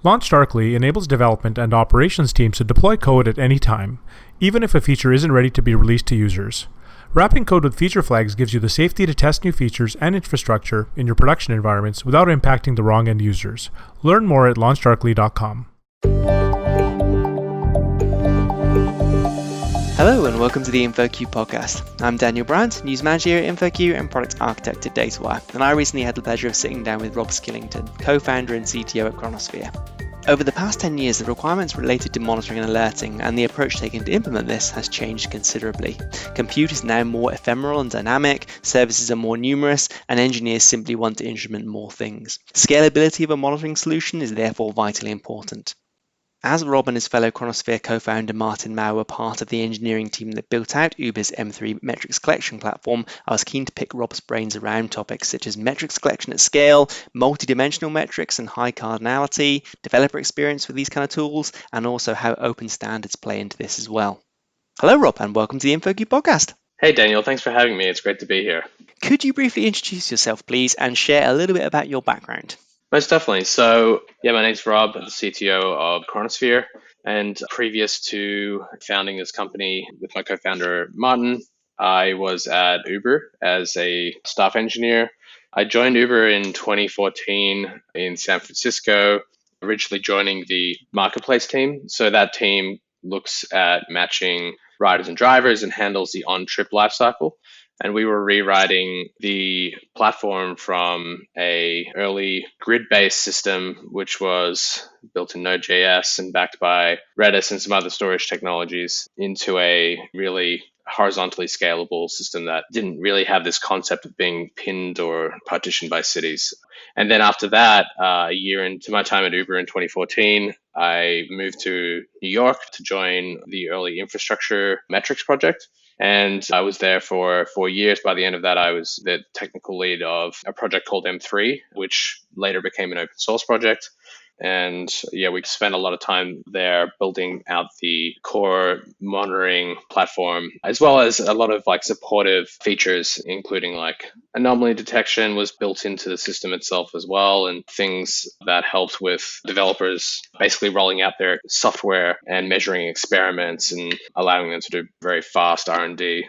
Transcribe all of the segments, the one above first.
LaunchDarkly enables development and operations teams to deploy code at any time, even if a feature isn't ready to be released to users. Wrapping code with feature flags gives you the safety to test new features and infrastructure in your production environments without impacting the wrong end users. Learn more at launchdarkly.com. Hello and welcome to the InfoQ podcast. I'm Daniel Bryant, News Manager here at InfoQ and Product Architect at DataWire, and I recently had the pleasure of sitting down with Rob Skillington, co-founder and CTO at Chronosphere. Over the past 10 years, the requirements related to monitoring and alerting and the approach taken to implement this has changed considerably. Compute is now more ephemeral and dynamic, services are more numerous, and engineers simply want to instrument more things. Scalability of a monitoring solution is therefore vitally important. As Rob and his fellow Chronosphere co-founder Martin Mao were part of the engineering team that built out Uber's M3 metrics collection platform, I was keen to pick Rob's brains around topics such as metrics collection at scale, multi-dimensional metrics and high cardinality, developer experience with these kind of tools, and also how open standards play into this as well. Hello Rob, and welcome to the InfoQ podcast. Hey Daniel, thanks for having me. It's great to be here. Could you briefly introduce yourself, please, and share a little bit about your background? Most definitely. So, my name's Rob, I'm the CTO of Chronosphere. And previous to founding this company with my co-founder, Martin, I was at Uber as a staff engineer. I joined Uber in 2014 in San Francisco, originally joining the marketplace team. So that team looks at matching riders and drivers and handles the on-trip lifecycle. And we were rewriting the platform from a early grid-based system, which was built in Node.js and backed by Redis and some other storage technologies, into a really horizontally scalable system that didn't really have this concept of being pinned or partitioned by cities. And then after that, a year into my time at Uber in 2014, I moved to New York to join the early infrastructure metrics project. And I was there for 4 years. By the end of that, I was the technical lead of a project called M3, which later became an open source project. And we spent a lot of time there building out the core monitoring platform, as well as a lot of supportive features, including anomaly detection was built into the system itself as well, and things that helped with developers basically rolling out their software and measuring experiments and allowing them to do very fast R&D.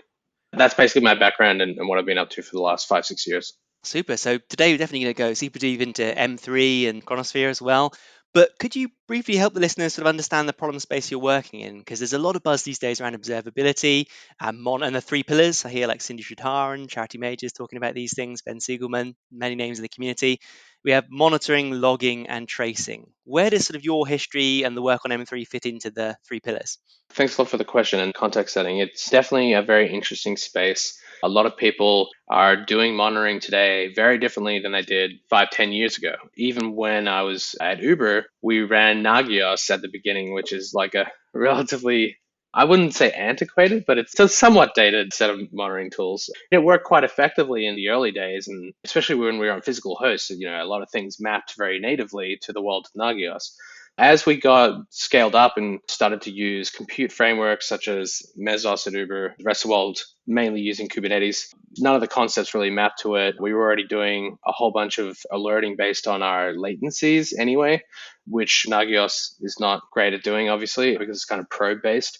That's basically my background and what I've been up to for the last 5-6 years. Super. So today we're definitely going to go super deep into M3 and Chronosphere as well. But could you briefly help the listeners sort of understand the problem space you're working in? Because there's a lot of buzz these days around observability and the three pillars. I hear Cindy Sridharan, Charity Majors talking about these things, Ben Siegelman, many names in the community. We have monitoring, logging, and tracing. Where does sort of your history and the work on M3 fit into the three pillars? Thanks a lot for the question and context setting. It's definitely a very interesting space. A lot of people are doing monitoring today very differently than they did 5-10 years ago. Even when I was at Uber, we ran Nagios at the beginning, which is a relatively, I wouldn't say antiquated, but it's a somewhat dated set of monitoring tools. It worked quite effectively in the early days, and especially when we were on physical hosts, a lot of things mapped very natively to the world of Nagios. As we got scaled up and started to use compute frameworks such as Mesos at Uber, the rest of the world mainly using Kubernetes, none of the concepts really mapped to it. We were already doing a whole bunch of alerting based on our latencies anyway, which Nagios is not great at doing, obviously, because it's kind of probe-based.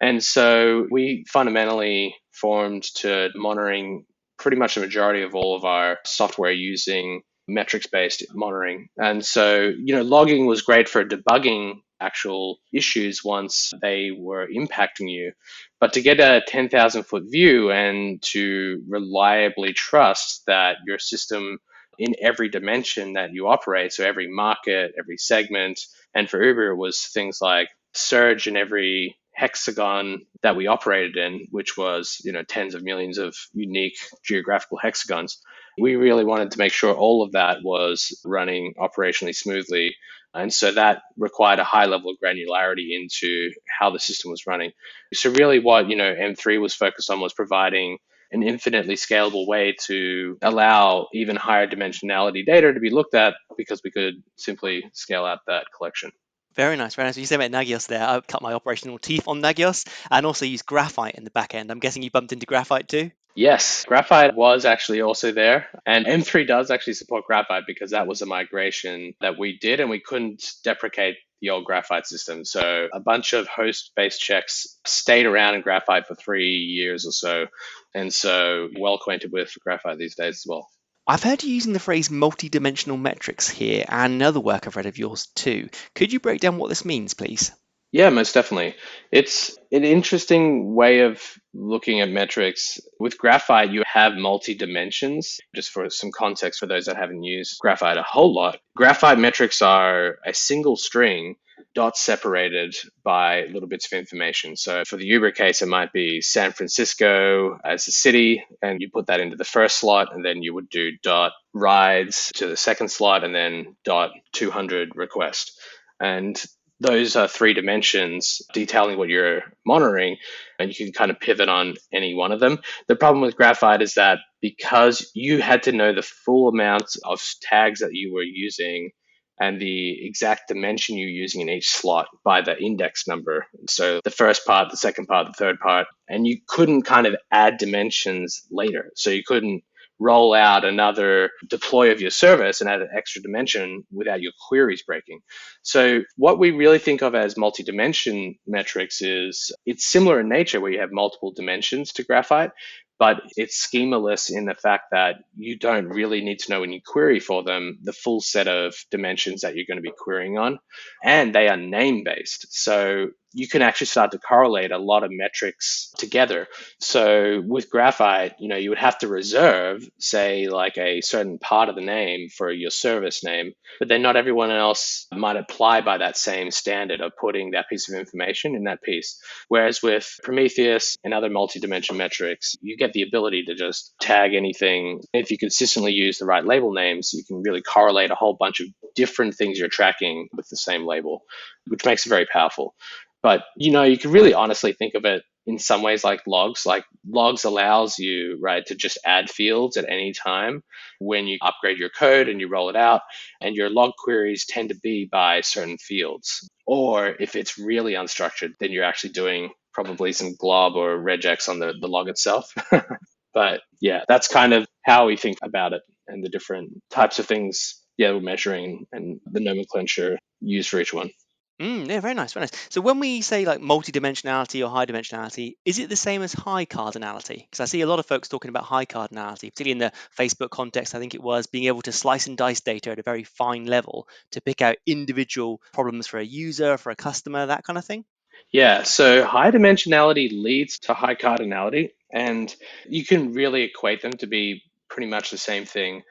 And so we fundamentally formed to monitoring pretty much the majority of all of our software using metrics-based monitoring. And so, logging was great for debugging actual issues once they were impacting you. But to get a 10,000-foot view and to reliably trust that your system in every dimension that you operate, so every market, every segment, and for Uber, it was things like surge in every hexagon that we operated in, which was, tens of millions of unique geographical hexagons. We really wanted to make sure all of that was running operationally smoothly. And so that required a high level of granularity into how the system was running. So really what, M3 was focused on was providing an infinitely scalable way to allow even higher dimensionality data to be looked at, because we could simply scale out that collection. Very nice, very nice. You said about Nagios there. I cut my operational teeth on Nagios and also use Graphite in the back end. I'm guessing you bumped into Graphite too? Yes, graphite was actually also there. And M3 does actually support graphite because that was a migration that we did and we couldn't deprecate the old graphite system. So a bunch of host-based checks stayed around in graphite for 3 years or so. And so well acquainted with graphite these days as well. I've heard you using the phrase multi-dimensional metrics here and another work I've read of yours too. Could you break down what this means, please? Yeah, most definitely. It's an interesting way of looking at metrics. With graphite, you have multi dimensions. Just for some context for those that haven't used graphite a whole lot, graphite metrics are a single string dot separated by little bits of information. So for the Uber case, it might be San Francisco as a city, and you put that into the first slot, and then you would do dot rides to the second slot, and then dot 200 request. And those are three dimensions detailing what you're monitoring, and you can kind of pivot on any one of them. The problem with graphite is that because you had to know the full amount of tags that you were using and the exact dimension you're using in each slot by the index number. So the first part, the second part, the third part, and you couldn't kind of add dimensions later. So you couldn't roll out another deploy of your service and add an extra dimension without your queries breaking. So what we really think of as multi-dimension metrics is it's similar in nature where you have multiple dimensions to graphite, but it's schemaless in the fact that you don't really need to know when you query for them the full set of dimensions that you're going to be querying on. And they are name-based. So you can actually start to correlate a lot of metrics together. So with graphite, you would have to reserve, say, like a certain part of the name for your service name, but then not everyone else might apply by that same standard of putting that piece of information in that piece. Whereas with Prometheus and other multi-dimension metrics, you get the ability to just tag anything. If you consistently use the right label names, you can really correlate a whole bunch of different things you're tracking with the same label, which makes it very powerful. But, you can really honestly think of it in some ways like logs. Like logs allows you, right, to just add fields at any time when you upgrade your code and you roll it out. And your log queries tend to be by certain fields. Or if it's really unstructured, then you're actually doing probably some glob or regex on the log itself. But yeah, that's kind of how we think about it and the different types of things, we're measuring and the nomenclature used for each one. Yeah, very nice, very nice. So when we say like multi-dimensionality or high dimensionality, is it the same as high cardinality? Because I see a lot of folks talking about high cardinality, particularly in the Facebook context, I think it was, being able to slice and dice data at a very fine level to pick out individual problems for a user, for a customer, that kind of thing. Yeah, so high dimensionality leads to high cardinality, and you can really equate them to be pretty much the same thing.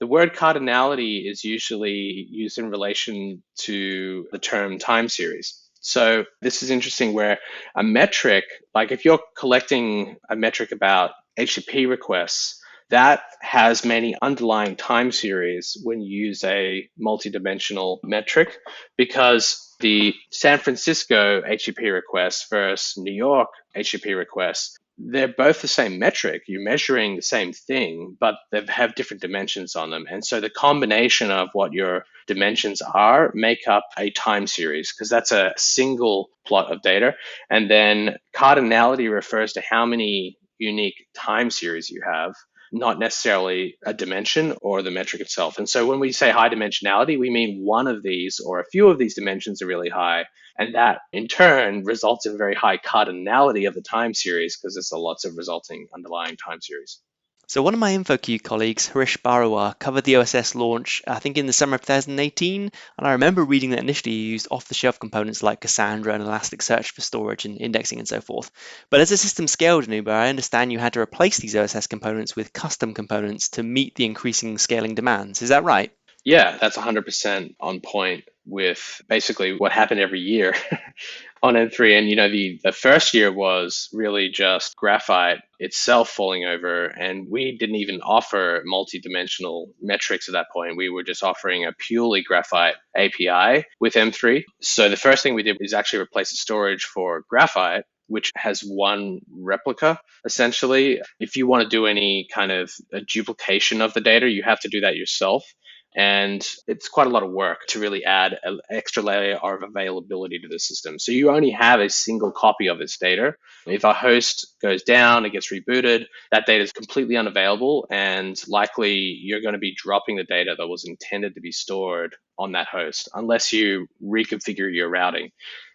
The word cardinality is usually used in relation to the term time series. So this is interesting where a metric, like if you're collecting a metric about HTTP requests, that has many underlying time series when you use a multi-dimensional metric because the San Francisco HTTP requests versus New York HTTP requests, they're both the same metric. You're measuring the same thing, but they have different dimensions on them. And so the combination of what your dimensions are make up a time series because that's a single plot of data. And then cardinality refers to how many unique time series you have, not necessarily a dimension or the metric itself. And so when we say high dimensionality, we mean one of these or a few of these dimensions are really high. And that in turn results in very high cardinality of the time series because there's lots of resulting underlying time series. So one of my InfoQ colleagues, Harish Barawar, covered the OSS launch, I think in the summer of 2018, and I remember reading that initially you used off-the-shelf components like Cassandra and Elasticsearch for storage and indexing and so forth. But as the system scaled in Uber, I understand you had to replace these OSS components with custom components to meet the increasing scaling demands. Is that right? Yeah, that's 100% on point with basically what happened every year on M3. And, the first year was really just graphite itself falling over. And we didn't even offer multi-dimensional metrics at that point. We were just offering a purely graphite API with M3. So the first thing we did is actually replace the storage for graphite, which has one replica, essentially. If you want to do any kind of a duplication of the data, you have to do that yourself. And it's quite a lot of work to really add an extra layer of availability to the system. So you only have a single copy of this data. If a host goes down, it gets rebooted, that data is completely unavailable, and likely you're going to be dropping the data that was intended to be stored on that host unless you reconfigure your routing.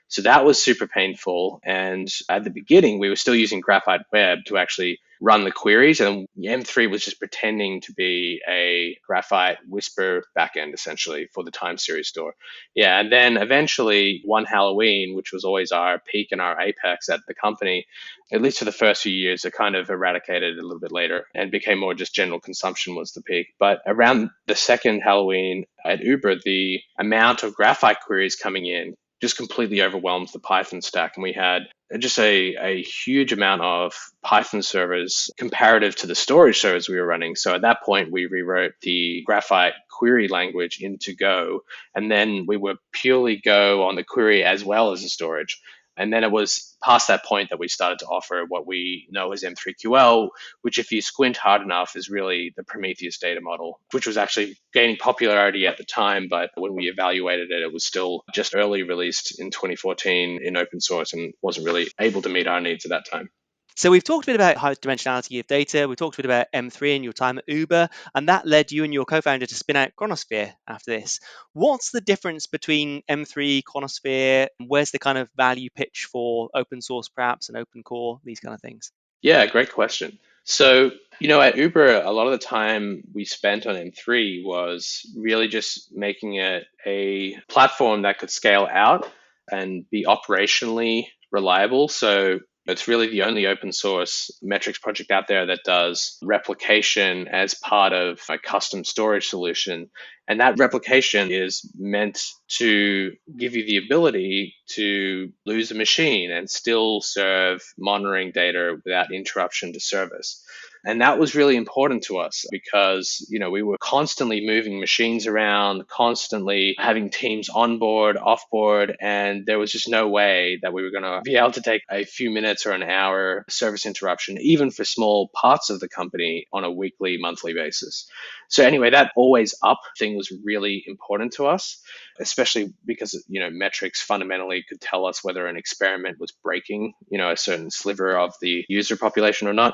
So that was super painful. And at the beginning, we were still using Graphite Web to actually run the queries. And M3 was just pretending to be a Graphite Whisper backend, essentially, for the time series store. Yeah. And then eventually, one Halloween, which was always our peak and our apex at the company, at least for the first few years, it kind of eradicated a little bit later and became more just general consumption was the peak. But around the second Halloween at Uber, the amount of Graphite queries coming in just completely overwhelmed the Python stack. And we had just a huge amount of Python servers comparative to the storage servers we were running. So at that point, we rewrote the Graphite query language into Go. And then we were purely Go on the query as well as the storage. And then it was past that point that we started to offer what we know as M3QL, which if you squint hard enough is really the Prometheus data model, which was actually gaining popularity at the time. But when we evaluated it, it was still just early released in 2014 in open source and wasn't really able to meet our needs at that time. So we've talked a bit about high dimensionality of data. We've talked a bit about M3 and your time at Uber, and that led you and your co-founder to spin out Chronosphere after this. What's the difference between M3, Chronosphere? Where's the kind of value pitch for open source, perhaps, and open core, these kind of things? Yeah, great question. So, at Uber, a lot of the time we spent on M3 was really just making it a platform that could scale out and be operationally reliable. So it's really the only open source metrics project out there that does replication as part of a custom storage solution. And that replication is meant to give you the ability to lose a machine and still serve monitoring data without interruption to service. And that was really important to us because, we were constantly moving machines around, constantly having teams on board, off board, and there was just no way that we were going to be able to take a few minutes or an hour service interruption, even for small parts of the company on a weekly, monthly basis. So anyway, that always up thing was really important to us, especially because, metrics fundamentally could tell us whether an experiment was breaking, a certain sliver of the user population or not.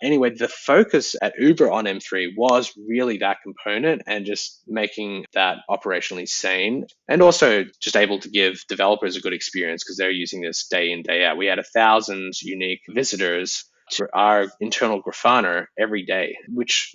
Anyway, the focus at Uber on M3 was really that component and just making that operationally sane and also just able to give developers a good experience because they're using this day in, day out. We had 1,000 unique visitors to our internal Grafana every day, which,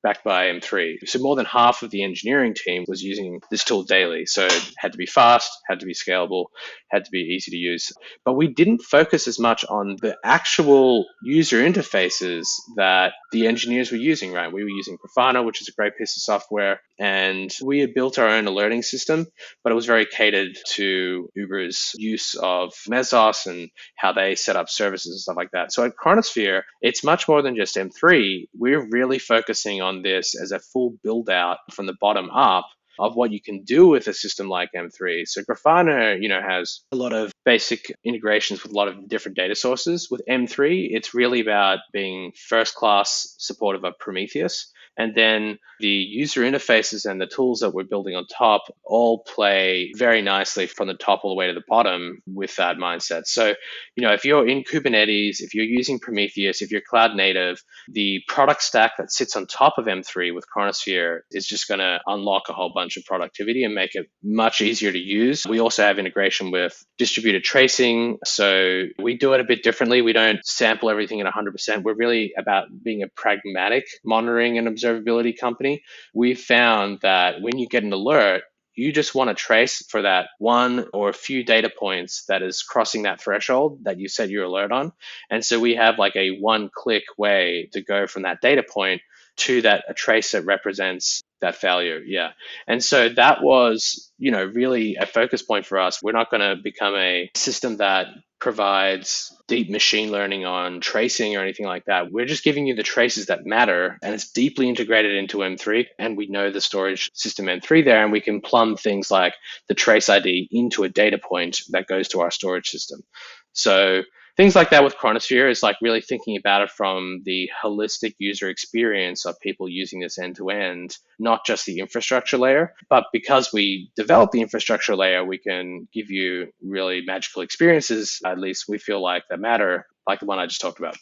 backed by M3. So more than half of the engineering team was using this tool daily. So it had to be fast, had to be scalable, had to be easy to use. But we didn't focus as much on the actual user interfaces that the engineers were using, right? We were using Grafana, which is a great piece of software. And we had built our own alerting system, but it was very catered to Uber's use of Mesos and how they set up services and stuff like that. So at Chronosphere, it's much more than just M3. We're really focusing on this as a full build out from the bottom up of what you can do with a system like M3. So Grafana, has a lot of basic integrations with a lot of different data sources. With M3, it's really about being first class supportive of Prometheus. And then the user interfaces and the tools that we're building on top all play very nicely from the top all the way to the bottom with that mindset. So, if you're in Kubernetes, if you're using Prometheus, if you're cloud native, the product stack that sits on top of M3 with Chronosphere is just going to unlock a whole bunch of productivity and make it much easier to use. We also have integration with distributed tracing. So we do it a bit differently. We don't sample everything at 100%. We're really about being a pragmatic monitoring and observability company. We've found that when you get an alert, you just want to trace for that one or a few data points that is crossing that threshold that you set your alert on. And so we have like a one-click way to go from that data point to a trace that represents that failure. Yeah. And so that was, really a focus point for us. We're not going to become a system that provides deep machine learning on tracing or anything like that. We're just giving you the traces that matter, and it's deeply integrated into M3. And we know the storage system M3 there, and we can plumb things like the trace ID into a data point that goes to our storage system. So things like that with Chronosphere is like really thinking about it from the holistic user experience of people using this end to end, not just the infrastructure layer. But because we develop the infrastructure layer, we can give you really magical experiences, at least we feel like, that matter, like the one I just talked about.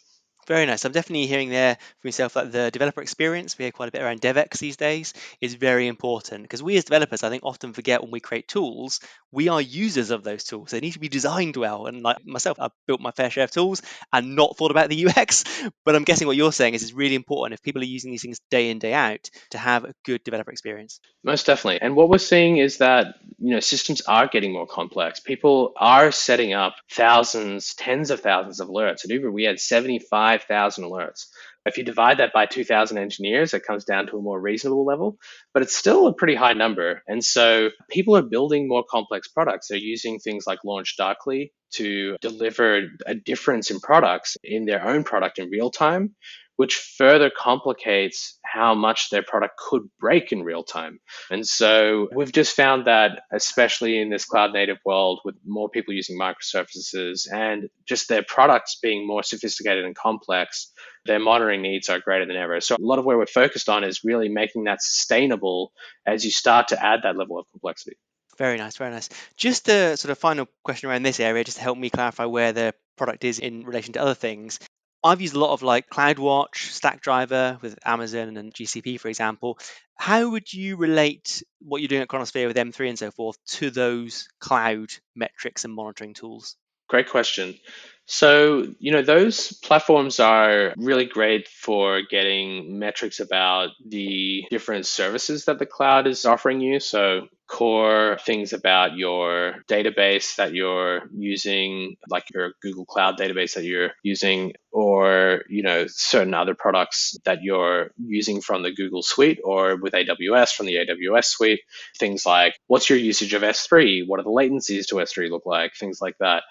Very nice. I'm definitely hearing there for myself that the developer experience, we hear quite a bit around DevX these days, is very important because we as developers, I think, often forget when we create tools, we are users of those tools. They need to be designed well. And like myself, I've built my fair share of tools and not thought about the UX. But I'm guessing what you're saying is it's really important if people are using these things day in, day out to have a good developer experience. Most definitely. And what we're seeing is that, systems are getting more complex. People are setting up thousands, tens of thousands of alerts. At Uber, we had 75,000 alerts. If you divide that by 2,000 engineers, it comes down to a more reasonable level, but it's still a pretty high number. And so people are building more complex products. They're using things like Launch Darkly to deliver a difference in products in their own product in real time, which further complicates how much their product could break in real time. And so we've just found that, especially in this cloud native world, with more people using microservices and just their products being more sophisticated and complex, their monitoring needs are greater than ever. So a lot of where we're focused on is really making that sustainable as you start to add that level of complexity. Very nice, very nice. Just a sort of final question around this area, just to help me clarify where the product is in relation to other things. I've used a lot of like CloudWatch, Stackdriver with Amazon and GCP, for example. How would you relate what you're doing at Chronosphere with M3 and so forth to those cloud metrics and monitoring tools? Great question. So, those platforms are really great for getting metrics about the different services that the cloud is offering you. So, core things about your database that you're using, like your Google Cloud database that you're using, or, certain other products that you're using from the Google suite or with AWS from the AWS suite. Things like what's your usage of S3? What are the latencies to S3 look like? Things like that.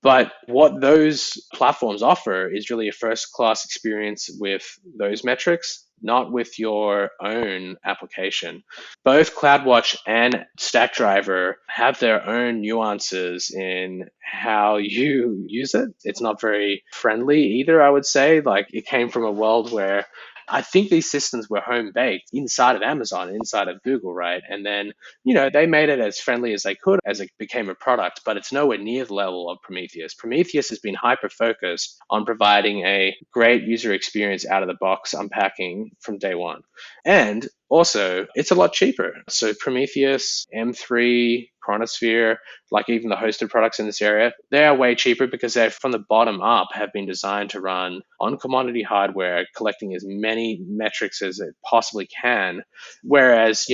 But what those platforms offer is really a first class experience with those metrics, not with your own application. Both CloudWatch and Stackdriver have their own nuances in how you use it. It's not very friendly either, I would say. Like, it came from a world where I think these systems were home baked inside of Amazon, inside of Google, right? And then, they made it as friendly as they could as it became a product, but it's nowhere near the level of Prometheus. Prometheus has been hyper focused on providing a great user experience out of the box unpacking from day one. And also, it's a lot cheaper. So Prometheus, M3, Chronosphere, like even the hosted products in this area, they are way cheaper because they're from the bottom up have been designed to run on commodity hardware, collecting as many metrics as it possibly can. Whereas,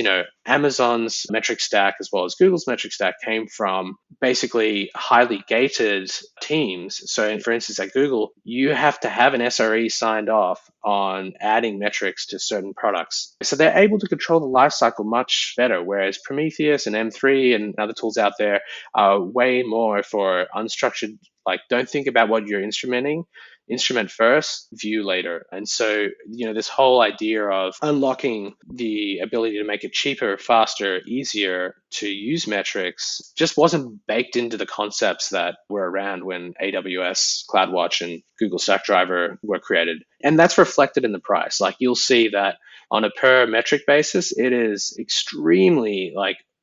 Amazon's metric stack as well as Google's metric stack came from basically highly gated teams. So for instance, at Google, you have to have an SRE signed off on adding metrics to certain products. So they're able to control the lifecycle much better, whereas Prometheus and M3 and other tools out there are way more for unstructured, like don't think about what you're instrumenting. Instrument first, view later. And so, this whole idea of unlocking the ability to make it cheaper, faster, easier to use metrics just wasn't baked into the concepts that were around when AWS, CloudWatch, and Google Stackdriver were created. And that's reflected in the price. Like, you'll see that on a per metric basis, it is extremely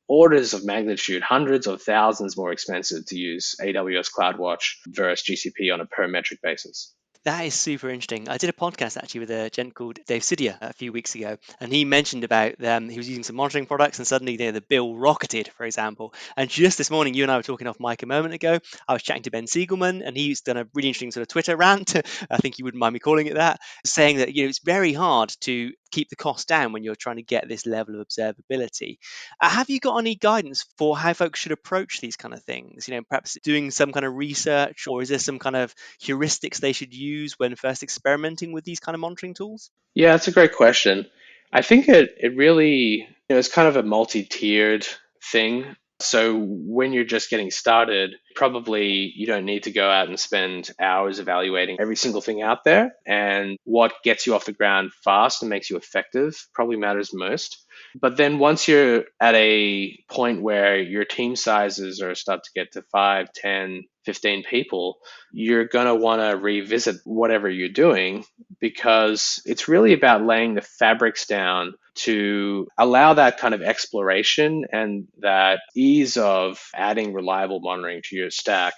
orders of magnitude, hundreds of thousands more expensive to use AWS CloudWatch versus GCP on a per metric basis. That is super interesting. I did a podcast actually with a gent called Dave Sidia a few weeks ago, and he mentioned about he was using some monitoring products, and suddenly the bill rocketed, for example. And just this morning, you and I were talking off mic a moment ago. I was chatting to Ben Siegelman, and he's done a really interesting sort of Twitter rant. I think you wouldn't mind me calling it that, saying that it's very hard to keep the cost down when you're trying to get this level of observability. Have you got any guidance for how folks should approach these kind of things? Perhaps doing some kind of research, or is there some kind of heuristics they should use when first experimenting with these kind of monitoring tools? Yeah, that's a great question. I think it really, it's kind of a multi-tiered thing. So when you're just getting started, probably you don't need to go out and spend hours evaluating every single thing out there. And what gets you off the ground fast and makes you effective probably matters most. But then once you're at a point where your team sizes are start to get to 5, 10, 15 people, you're going to want to revisit whatever you're doing, because it's really about laying the fabrics down to allow that kind of exploration and that ease of adding reliable monitoring to your stack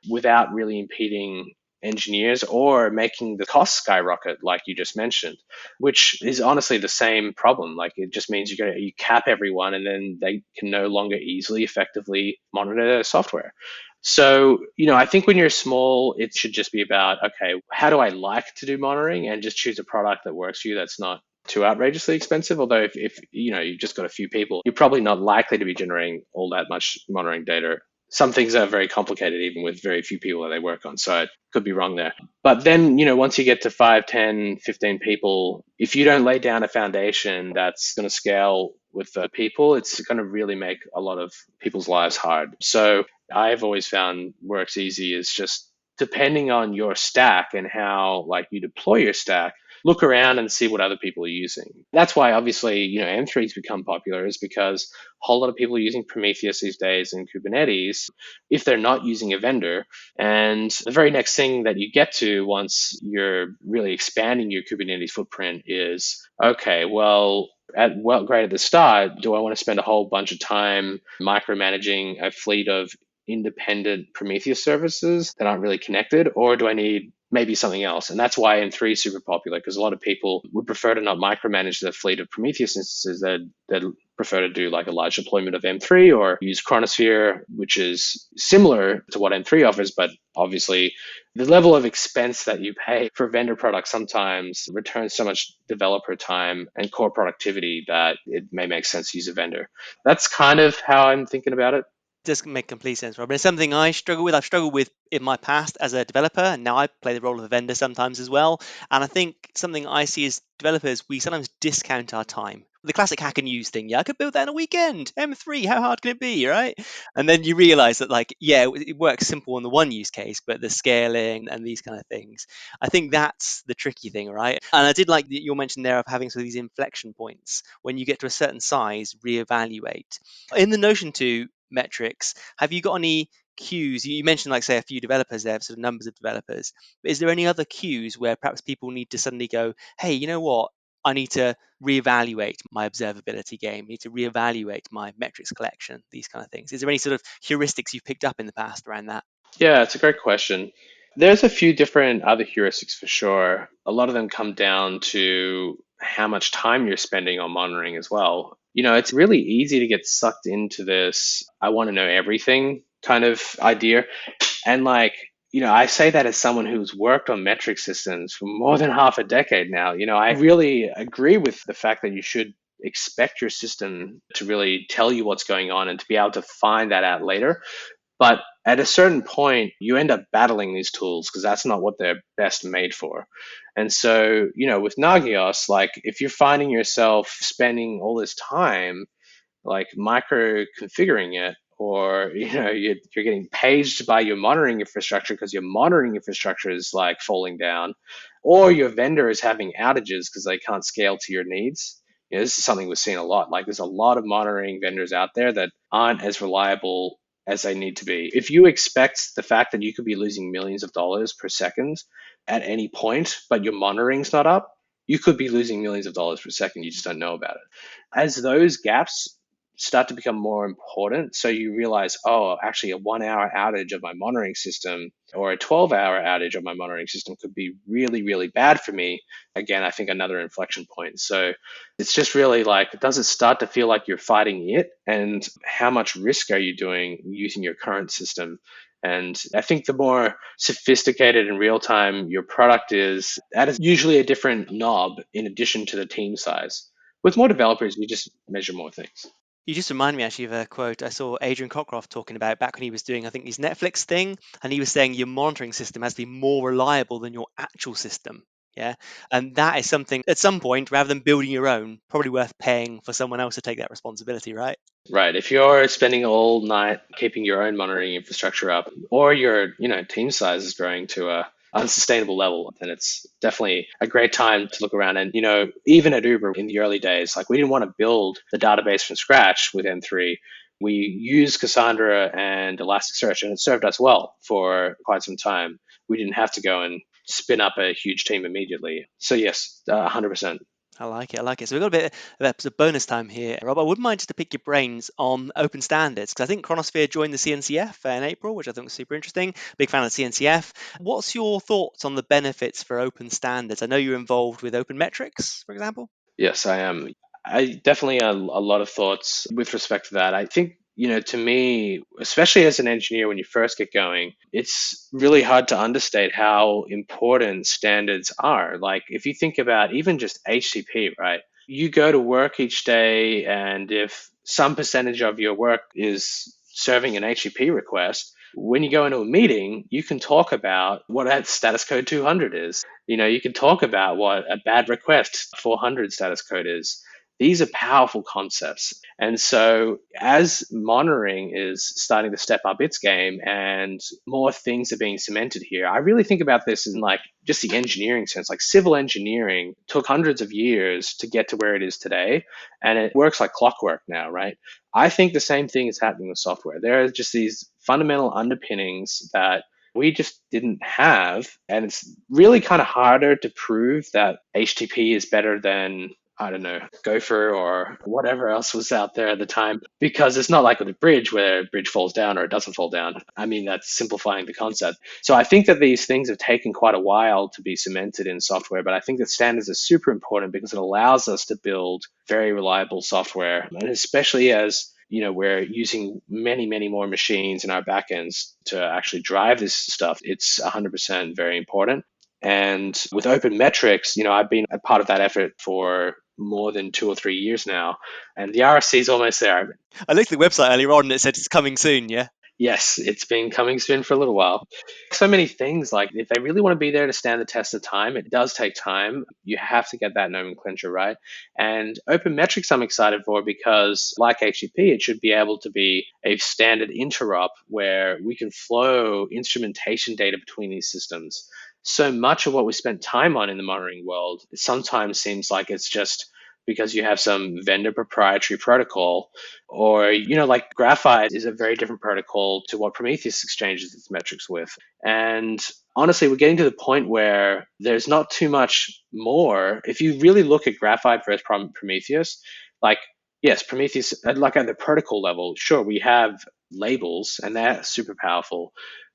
without really impeding engineers or making the costs skyrocket, like you just mentioned, which is honestly the same problem. Like, it just means you cap everyone, and then they can no longer easily, effectively monitor their software. So, I think when you're small, it should just be about, okay, how do I like to do monitoring, and just choose a product that works for you that's not too outrageously expensive. Although if you've just got a few people, you're probably not likely to be generating all that much monitoring data. Some things are very complicated, even with very few people that they work on. So I could be wrong there. But then, once you get to 5, 10, 15 people, if you don't lay down a foundation that's going to scale with the people, it's going to really make a lot of people's lives hard. So I've always found works easy is just depending on your stack and how you deploy your stack, look around and see what other people are using. That's why obviously, M3's become popular, is because a whole lot of people are using Prometheus these days in Kubernetes if they're not using a vendor. And the very next thing that you get to once you're really expanding your Kubernetes footprint is, okay, well, right at the start, do I want to spend a whole bunch of time micromanaging a fleet of independent Prometheus services that aren't really connected, or do I need maybe something else? And that's why M3 is super popular, because a lot of people would prefer to not micromanage their fleet of Prometheus instances. They'd prefer to do a large deployment of M3 or use Chronosphere, which is similar to what M3 offers, but obviously the level of expense that you pay for vendor products sometimes returns so much developer time and core productivity that it may make sense to use a vendor. That's kind of how I'm thinking about it. Does make complete sense, Robin. It's something I struggle with. I've struggled with in my past as a developer, and now I play the role of a vendor sometimes as well. And I think something I see as developers, we sometimes discount our time. The classic hack and use thing. Yeah, I could build that in a weekend. M3, how hard can it be, right? And then you realize that, it works simple on the one use case, but the scaling and these kind of things, I think that's the tricky thing, right? And I did like your mention there of having sort of these inflection points. When you get to a certain size, reevaluate. In the Notion to metrics, have you got any cues? You mentioned, say, a few developers there, sort of numbers of developers. But is there any other cues where perhaps people need to suddenly go, hey, you know what? I need to reevaluate my observability game. I need to reevaluate my metrics collection, these kind of things. Is there any sort of heuristics you've picked up in the past around that? Yeah, it's a great question. There's a few different other heuristics for sure. A lot of them come down to how much time you're spending on monitoring as well. It's really easy to get sucked into this I want to know everything kind of idea. And I say that as someone who's worked on metric systems for more than half a decade now. I really agree with the fact that you should expect your system to really tell you what's going on and to be able to find that out later. But at a certain point, you end up battling these tools because that's not what they're best made for. And so, with Nagios, if you're finding yourself spending all this time micro configuring it, or you're getting paged by your monitoring infrastructure because your monitoring infrastructure is falling down, or your vendor is having outages because they can't scale to your needs. This is something we've seen a lot. There's a lot of monitoring vendors out there that aren't as reliable as they need to be. If you expect the fact that you could be losing millions of dollars per second at any point, but your monitoring's not up, you could be losing millions of dollars per second. You just don't know about it. As those gaps start to become more important, so you realize, oh, actually a 1 hour outage of my monitoring system or a 12-hour outage of my monitoring system could be really, really bad for me. Again, I think another inflection point. So it's just really does it start to feel like you're fighting it? And how much risk are you doing using your current system? And I think the more sophisticated and real time your product is, that is usually a different knob in addition to the team size. With more developers, you just measure more things. You just remind me actually of a quote I saw Adrian Cockcroft talking about back when he was doing, I think, his Netflix thing. And he was saying your monitoring system has to be more reliable than your actual system. Yeah. And that is something at some point, rather than building your own, probably worth paying for someone else to take that responsibility, right? Right. If you're spending all night keeping your own monitoring infrastructure up, or your team size is growing to unsustainable level. And it's definitely a great time to look around. And, even at Uber in the early days, like we didn't want to build the database from scratch with M3. We used Cassandra and Elasticsearch, and it served us well for quite some time. We didn't have to go and spin up a huge team immediately. So yes, 100%. I like it. I like it. So we've got a bit of episode bonus time here, Rob. I wouldn't mind just to pick your brains on open standards because I think Chronosphere joined the CNCF in April, which I think was super interesting. Big fan of CNCF. What's your thoughts on the benefits for open standards? I know you're involved with OpenMetrics, for example. Yes, I am. I definitely a lot of thoughts with respect to that. I think, to me, especially as an engineer, when you first get going, it's really hard to understate how important standards are. Like if you think about even just HTTP, right? You go to work each day, and if some percentage of your work is serving an HTTP request, when you go into a meeting, you can talk about what that status code 200 is. You can talk about what a bad request 400 status code is. These are powerful concepts. And so as monitoring is starting to step up its game and more things are being cemented here, I really think about this in like just the engineering sense. Like civil engineering took hundreds of years to get to where it is today, and it works like clockwork now, right? I think the same thing is happening with software. There are just these fundamental underpinnings that we just didn't have. And it's really kind of harder to prove that HTTP is better than, I don't know, Gopher or whatever else was out there at the time, because it's not like with a bridge where a bridge falls down or it doesn't fall down. I mean, that's simplifying the concept. So I think that these things have taken quite a while to be cemented in software, but I think that standards are super important because it allows us to build very reliable software. And especially as we're using many, many more machines in our backends to actually drive this stuff. It's 100% very important. And with OpenMetrics, I've been a part of that effort for more than 2 or 3 years now, and the RFC is almost there. I looked at the website earlier on and it said it's coming soon, yeah? Yes, it's been coming soon for a little while. So many things, like if they really want to be there to stand the test of time, it does take time. You have to get that nomenclature right. And OpenMetrics I'm excited for because like HTTP, it should be able to be a standard interop where we can flow instrumentation data between these systems. So much of what we spent time on in the monitoring world sometimes seems like it's just because you have some vendor proprietary protocol, or, like Graphite is a very different protocol to what Prometheus exchanges its metrics with. And honestly, we're getting to the point where there's not too much more. If you really look at Graphite versus Prometheus, like, yes, Prometheus, like at the protocol level, sure, we have labels and they're super powerful,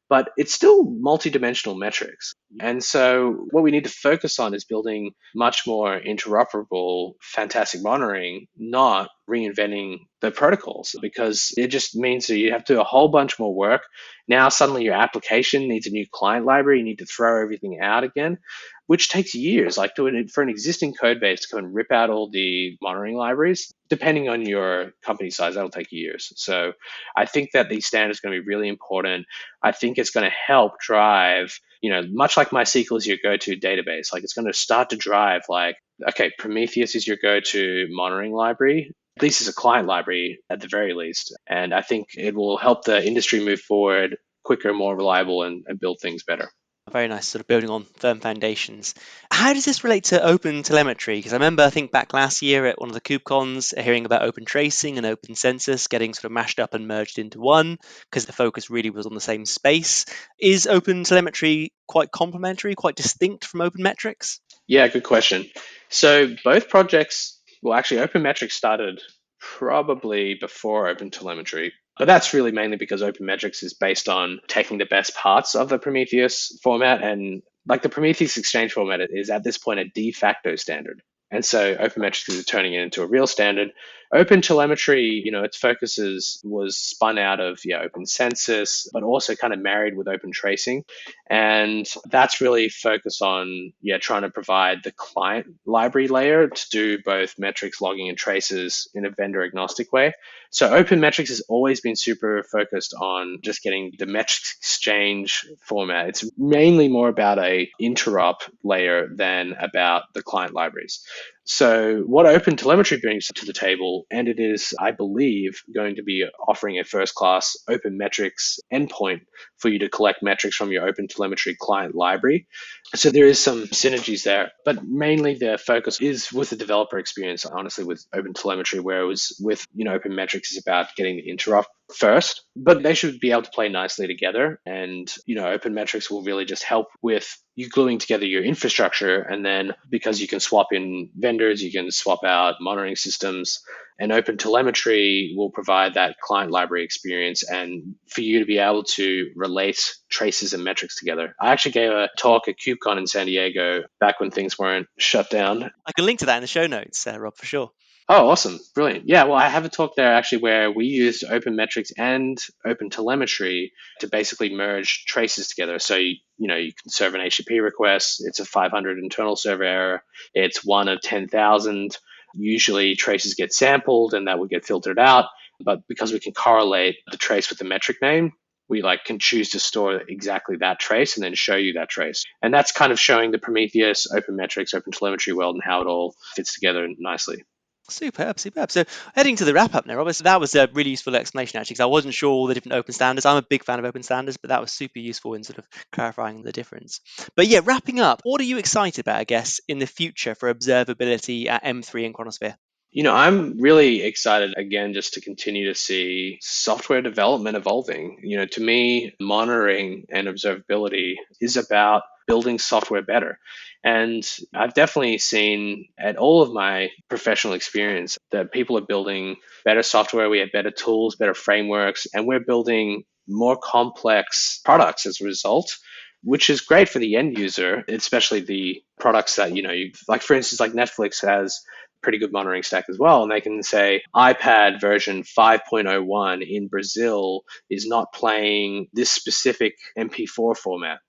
but it's still multi-dimensional metrics. And so what we need to focus on is building much more interoperable, fantastic monitoring, not reinventing the protocols, because it just means that you have to do a whole bunch more work. Now suddenly your application needs a new client library. You need to throw everything out again, which takes years. Like for an existing code base to come and rip out all the monitoring libraries, depending on your company size, that'll take years. So I think that these standards are going to be really important. I think it's going to help drive, much like MySQL is your go-to database, like it's going to start to drive like, okay, Prometheus is your go-to monitoring library. At least as a client library at the very least. And I think it will help the industry move forward quicker, more reliable, and build things better. Very nice, sort of building on firm foundations. How does this relate to open telemetry? Because I remember, I think back last year at one of the KubeCons, hearing about open tracing and open census getting sort of mashed up and merged into one because the focus really was on the same space. Is open telemetry quite complementary, quite distinct from OpenMetrics? Yeah, good question. So both projects, well, actually, OpenMetrics started probably before OpenTelemetry. But that's really mainly because OpenMetrics is based on taking the best parts of the Prometheus format, and like the Prometheus exchange format is at this point a de facto standard. And so OpenMetrics is turning it into a real standard. OpenTelemetry, its focuses was spun out of Open Census, but also kind of married with Open Tracing. And that's really focused on trying to provide the client library layer to do both metrics, logging, and traces in a vendor agnostic way. So OpenMetrics has always been super focused on just getting the metrics exchange format. It's mainly more about a interop layer than about the client libraries. So what OpenTelemetry brings to the table, and it is, I believe, going to be offering a first-class OpenMetrics endpoint for you to collect metrics from your OpenTelemetry client library. So there is some synergies there, but mainly the focus is with the developer experience, honestly, with OpenTelemetry, where it was with, OpenMetrics is about getting the interop first, but they should be able to play nicely together. And, OpenMetrics will really just help with you gluing together your infrastructure. And then because you can swap in vendors, you can swap out monitoring systems, and OpenTelemetry will provide that client library experience and for you to be able to relate traces and metrics together. I actually gave a talk at KubeCon in San Diego back when things weren't shut down. I can link to that in the show notes, Rob, for sure. Oh, awesome. Brilliant. Yeah, well, I have a talk there actually where we used OpenMetrics and OpenTelemetry to basically merge traces together. So, you can serve an HTTP request. It's a 500 internal server error. It's one of 10,000. Usually traces get sampled and that would get filtered out. But because we can correlate the trace with the metric name, we can choose to store exactly that trace and then show you that trace. And that's kind of showing the Prometheus, OpenMetrics, OpenTelemetry world and how it all fits together nicely. Superb. So heading to the wrap up now, Robert, that was a really useful explanation actually, because I wasn't sure all the different open standards. I'm a big fan of open standards, but that was super useful in sort of clarifying the difference. But yeah, wrapping up, what are you excited about, I guess, in the future for observability at M3 and Chronosphere? I'm really excited again just to continue to see software development evolving. To me, monitoring and observability is about building software better. And I've definitely seen at all of my professional experience that people are building better software, we have better tools, better frameworks, and we're building more complex products as a result, which is great for the end user, especially the products that, for instance, like Netflix has pretty good monitoring stack as well. And they can say iPad version 5.01 in Brazil is not playing this specific MP4 format,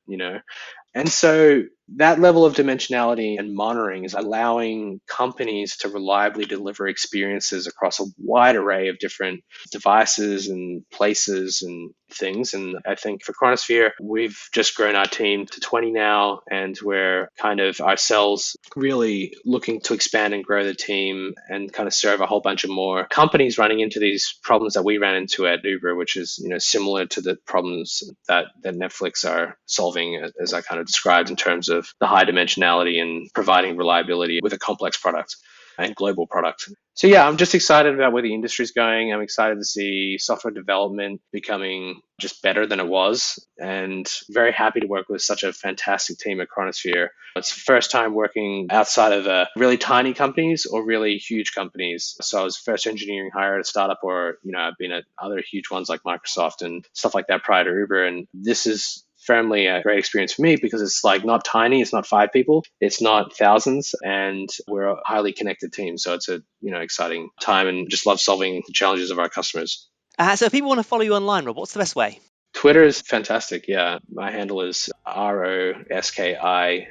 And so that level of dimensionality and monitoring is allowing companies to reliably deliver experiences across a wide array of different devices and places and things. And I think for Chronosphere, we've just grown our team to 20 now, and we're kind of ourselves really looking to expand and grow the team and kind of serve a whole bunch of more companies running into these problems that we ran into at Uber, which is, similar to the problems that Netflix are solving, as I kind of described in terms of the high dimensionality and providing reliability with a complex product and global product. So yeah, I'm just excited about where the industry is going. I'm excited to see software development becoming just better than it was, and very happy to work with such a fantastic team at Chronosphere. It's the first time working outside of really tiny companies or really huge companies. So I was first engineering hire at a startup, or I've been at other huge ones like Microsoft and stuff like that prior to Uber, and this is firmly a great experience for me because it's not tiny, it's not 5 people, it's not thousands, and we're a highly connected team. So it's a exciting time, and just love solving the challenges of our customers. So if people want to follow you online, Rob, what's the best way? Twitter is fantastic. Yeah, my handle is ROSKILLI,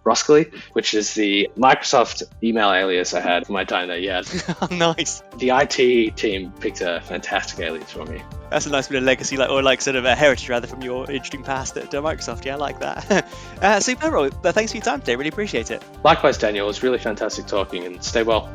Roskilly, which is the Microsoft email alias I had for my time there. Yeah. Nice. The IT team picked a fantastic alias for me. That's a nice bit of legacy, sort of a heritage rather from your interesting past at Microsoft. Yeah, I like that. Super, Rob. Thanks for your time today. Really appreciate it. Likewise, Daniel. It was really fantastic talking, and stay well.